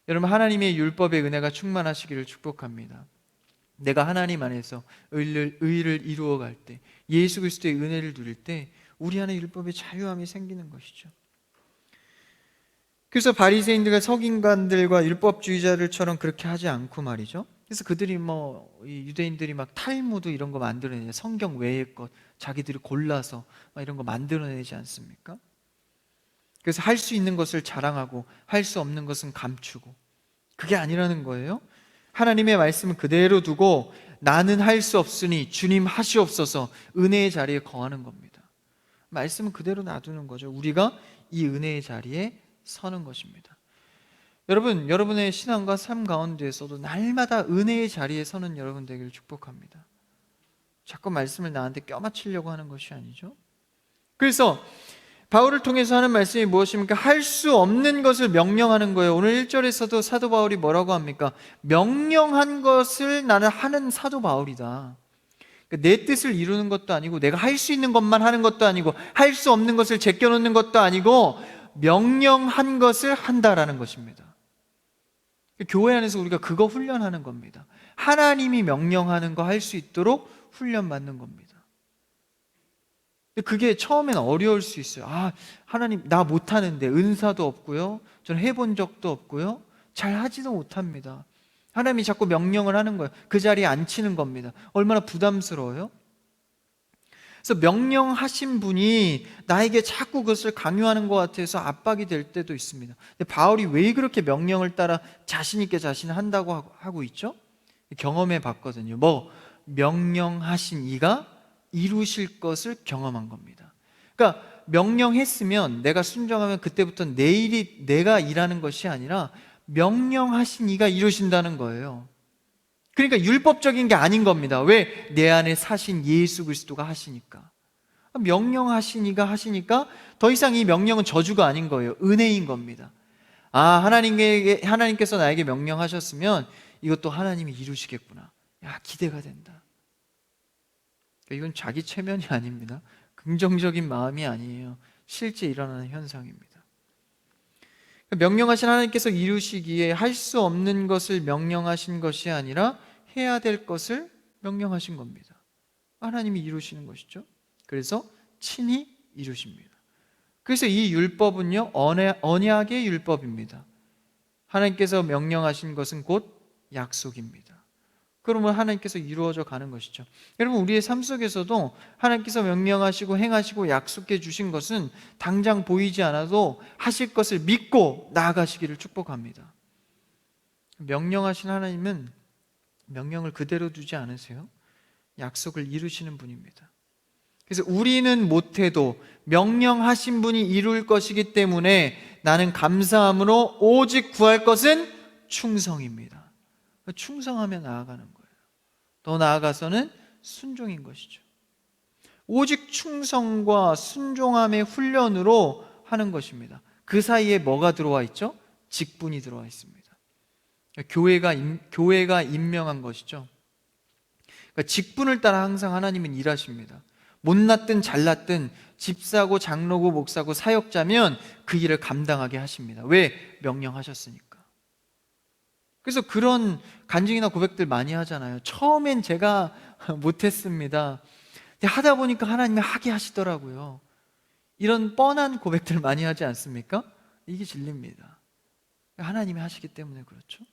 여러분, 하나님의 율법의 은혜가 충만하시기를 축복합니다. 내가 하나님 안에서 의를 이루어갈 때, 예수 그리스도의 은혜를 누릴 때 우리 안에 율법의 자유함이 생기는 것이죠. 그래서 바리새인들과 서기관들과 율법주의자들처럼 그렇게 하지 않고 말이죠. 그래서 그들이 이 유대인들이 막 탈무드 이런 거 만들어내냐, 성경 외의 것 자기들이 골라서 막 이런 거 만들어내지 않습니까? 그래서 할 수 있는 것을 자랑하고 할 수 없는 것은 감추고, 그게 아니라는 거예요. 하나님의 말씀을 그대로 두고 나는 할 수 없으니 주님 하시옵소서, 은혜의 자리에 거하는 겁니다. 말씀은 그대로 놔두는 거죠. 우리가 이 은혜의 자리에 서는 것입니다. 여러분, 여러분의 신앙과 삶 가운데에서도 날마다 은혜의 자리에 서는 여러분 되기를 축복합니다. 자꾸 말씀을 나한테 껴맞추려고 하는 것이 아니죠. 그래서 바울을 통해서 하는 말씀이 무엇입니까? 할 수 없는 것을 명령하는 거예요. 오늘 1절에서도 사도 바울이 뭐라고 합니까? 명령한 것을 나는 하는 사도 바울이다. 내 뜻을 이루는 것도 아니고, 내가 할 수 있는 것만 하는 것도 아니고, 할 수 없는 것을 제껴놓는 것도 아니고, 명령한 것을 한다라는 것입니다. 교회 안에서 우리가 그거 훈련하는 겁니다. 하나님이 명령하는 거 할 수 있도록 훈련받는 겁니다. 그게 처음엔 어려울 수 있어요. 하나님, 나 못하는데, 은사도 없고요, 저는 해본 적도 없고요, 잘 하지도 못합니다. 하나님이 자꾸 명령을 하는 거예요. 그 자리에 앉히는 겁니다. 얼마나 부담스러워요? 그래서 명령하신 분이 나에게 자꾸 그것을 강요하는 것 같아서 압박이 될 때도 있습니다. 근데 바울이 왜 그렇게 명령을 따라 자신 있게 자신을 한다고 하고 있죠? 경험해 봤거든요. 명령하신 이가 이루실 것을 경험한 겁니다. 그러니까 명령했으면, 내가 순종하면 그때부터 내가 일하는 것이 아니라 명령하신 이가 이루신다는 거예요. 그러니까 율법적인 게 아닌 겁니다. 왜? 내 안에 사신 예수 그리스도가 하시니까. 명령하신 이가 하시니까 더 이상 이 명령은 저주가 아닌 거예요. 은혜인 겁니다. 하나님께서 나에게 명령하셨으면 이것도 하나님이 이루시겠구나. 기대가 된다. 이건 자기 체면이 아닙니다. 긍정적인 마음이 아니에요. 실제 일어나는 현상입니다. 명령하신 하나님께서 이루시기에 할 수 없는 것을 명령하신 것이 아니라 해야 될 것을 명령하신 겁니다. 하나님이 이루시는 것이죠. 그래서 친히 이루십니다. 그래서 이 율법은요, 언약의 율법입니다. 하나님께서 명령하신 것은 곧 약속입니다. 그러면 하나님께서 이루어져 가는 것이죠. 여러분, 우리의 삶 속에서도 하나님께서 명령하시고 행하시고 약속해 주신 것은 당장 보이지 않아도 하실 것을 믿고 나아가시기를 축복합니다. 명령하신 하나님은 명령을 그대로 두지 않으세요. 약속을 이루시는 분입니다. 그래서 우리는 못해도 명령하신 분이 이룰 것이기 때문에 나는 감사함으로 오직 구할 것은 충성입니다. 충성하며 나아가는 거예요. 더 나아가서는 순종인 것이죠. 오직 충성과 순종함의 훈련으로 하는 것입니다. 그 사이에 뭐가 들어와 있죠? 직분이 들어와 있습니다. 교회가 임명한 것이죠. 그러니까 직분을 따라 항상 하나님은 일하십니다. 못났든 잘났든 집사고 장로고 목사고 사역자면 그 일을 감당하게 하십니다. 왜? 명령하셨으니까. 그래서 그런 간증이나 고백들 많이 하잖아요. 처음엔 제가 못했습니다. 근데 하다 보니까 하나님이 하게 하시더라고요. 이런 뻔한 고백들 많이 하지 않습니까? 이게 진리입니다. 하나님이 하시기 때문에 그렇죠.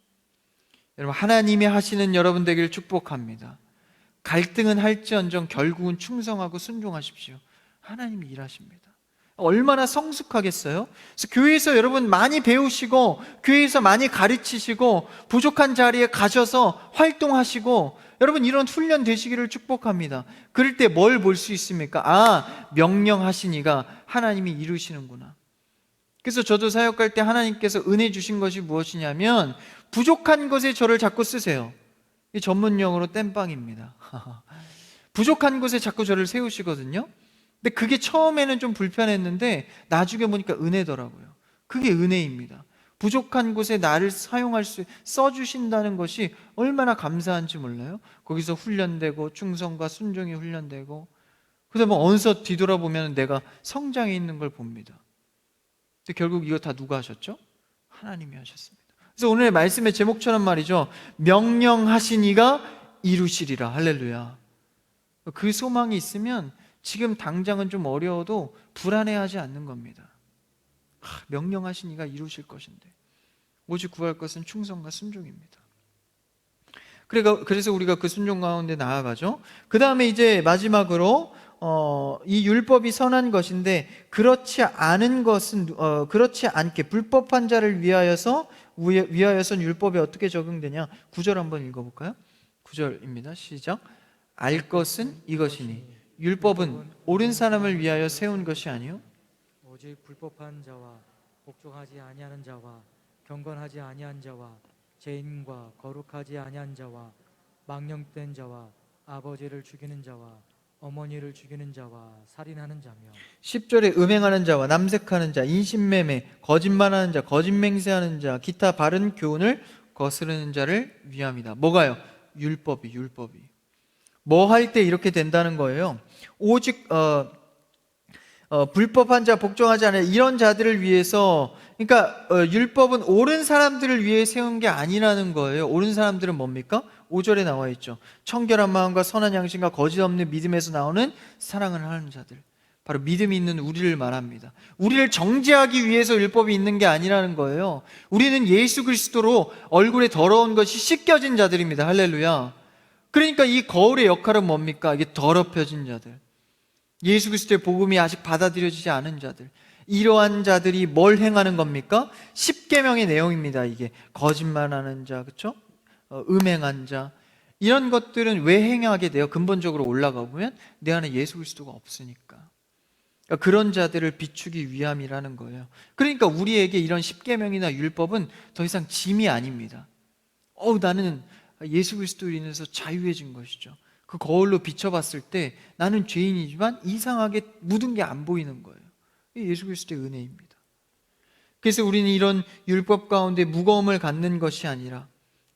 여러분, 하나님이 하시는 여러분 되기를 축복합니다. 갈등은 할지언정 결국은 충성하고 순종하십시오. 하나님이 일하십니다. 얼마나 성숙하겠어요? 그래서 교회에서 여러분 많이 배우시고, 교회에서 많이 가르치시고, 부족한 자리에 가셔서 활동하시고, 여러분 이런 훈련 되시기를 축복합니다. 그럴 때 뭘 볼 수 있습니까? 명령하시니가 하나님이 이루시는구나. 그래서 저도 사역할 때 하나님께서 은혜 주신 것이 무엇이냐면, 부족한 것에 저를 자꾸 쓰세요. 이 전문용어로 땜빵입니다. 부족한 곳에 자꾸 저를 세우시거든요. 근데 그게 처음에는 좀 불편했는데 나중에 보니까 은혜더라고요. 그게 은혜입니다. 부족한 곳에 나를 써주신다는 것이 얼마나 감사한지 몰라요? 거기서 훈련되고 충성과 순종이 훈련되고, 그다음에 어느덧 뒤돌아보면 내가 성장해 있는 걸 봅니다. 근데 결국 이거 다 누가 하셨죠? 하나님이 하셨습니다. 그래서 오늘의 말씀의 제목처럼 말이죠, 명령하신 이가 이루시리라. 할렐루야. 그 소망이 있으면 지금 당장은 좀 어려워도 불안해하지 않는 겁니다. 명령하신 이가 이루실 것인데 오직 구할 것은 충성과 순종입니다. 그래서 우리가 그 순종 가운데 나아가죠. 그 다음에 이제 마지막으로 이 율법이 선한 것인데 그렇지 않은 것은 그렇지 않게 불법한 자를 위하여선 율법이 어떻게 적용되냐? 9절 한번 읽어볼까요? 9절입니다. 시작. 알 것은 이것이니 율법은 옳은 사람을 위하여 세운 것이 아니요 오직 불법한 자와 복종하지 아니하는 자와 경건하지 아니한 자와 죄인과 거룩하지 아니한 자와 망령된 자와 아버지를 죽이는 자와 어머니를 죽이는 자와 살인하는 자며 10절에 음행하는 자와 남색하는 자, 인신매매, 거짓말하는 자, 거짓맹세하는 자, 기타 바른 교훈을 거스르는 자를 위함이다. 뭐가요? 율법이. 뭐 할 때 이렇게 된다는 거예요? 오직 불법한 자, 복종하지 않은 이런 자들을 위해서, 그러니까 율법은 옳은 사람들을 위해 세운 게 아니라는 거예요. 옳은 사람들은 뭡니까? 5절에 나와 있죠. 청결한 마음과 선한 양심과 거짓 없는 믿음에서 나오는 사랑을 하는 자들, 바로 믿음이 있는 우리를 말합니다. 우리를 정죄하기 위해서 율법이 있는 게 아니라는 거예요. 우리는 예수 그리스도로 얼굴에 더러운 것이 씻겨진 자들입니다. 할렐루야. 그러니까 이 거울의 역할은 뭡니까? 이게 더럽혀진 자들, 예수 그리스도의 복음이 아직 받아들여지지 않은 자들, 이러한 자들이 뭘 행하는 겁니까? 십계명의 내용입니다. 이게 거짓말하는 자, 그렇죠? 음행한 자, 이런 것들은 왜 행하게 돼요? 근본적으로 올라가 보면 내 안에 예수 그리스도가 없으니까. 그러니까 그런 자들을 비추기 위함이라는 거예요. 그러니까 우리에게 이런 십계명이나 율법은 더 이상 짐이 아닙니다. 나는 예수 그리스도로 인해서 자유해진 것이죠. 그 거울로 비춰봤을 때 나는 죄인이지만 이상하게 묻은 게 안 보이는 거예요. 이게 예수 그리스도의 은혜입니다. 그래서 우리는 이런 율법 가운데 무거움을 갖는 것이 아니라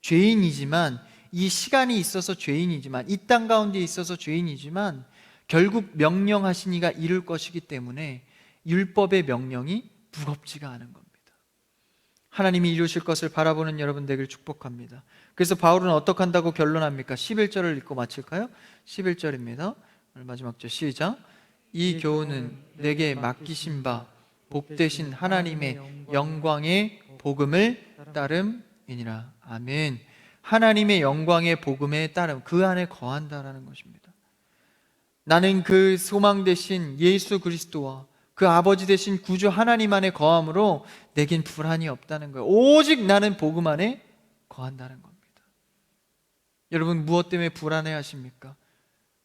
죄인이지만, 이 시간이 있어서 죄인이지만, 이 땅 가운데 있어서 죄인이지만 결국 명령하신 이가 이룰 것이기 때문에 율법의 명령이 무겁지가 않은 겁니다. 하나님이 이루실 것을 바라보는 여러분 되길 축복합니다. 그래서 바울은 어떻게 한다고 결론합니까? 11절을 읽고 마칠까요? 11절입니다. 마지막 절 시작. 이 교훈은 내게 맡기신 바 복되신 하나님의 영광의 복음을 따름이니라. 아멘. 하나님의 영광의 복음에 따름, 그 안에 거한다라는 것입니다. 나는 그 소망 되신 예수 그리스도와 그 아버지 되신 구주 하나님 안에 거함으로 내겐 불안이 없다는 거예요. 오직 나는 복음 안에 거한다는 겁니다. 여러분, 무엇 때문에 불안해 하십니까?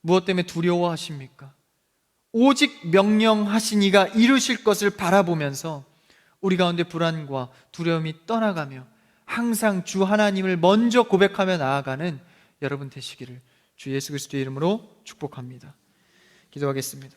무엇 때문에 두려워하십니까? 오직 명령하신 이가 이루실 것을 바라보면서 우리 가운데 불안과 두려움이 떠나가며 항상 주 하나님을 먼저 고백하며 나아가는 여러분 되시기를 주 예수 그리스도의 이름으로 축복합니다. 기도하겠습니다.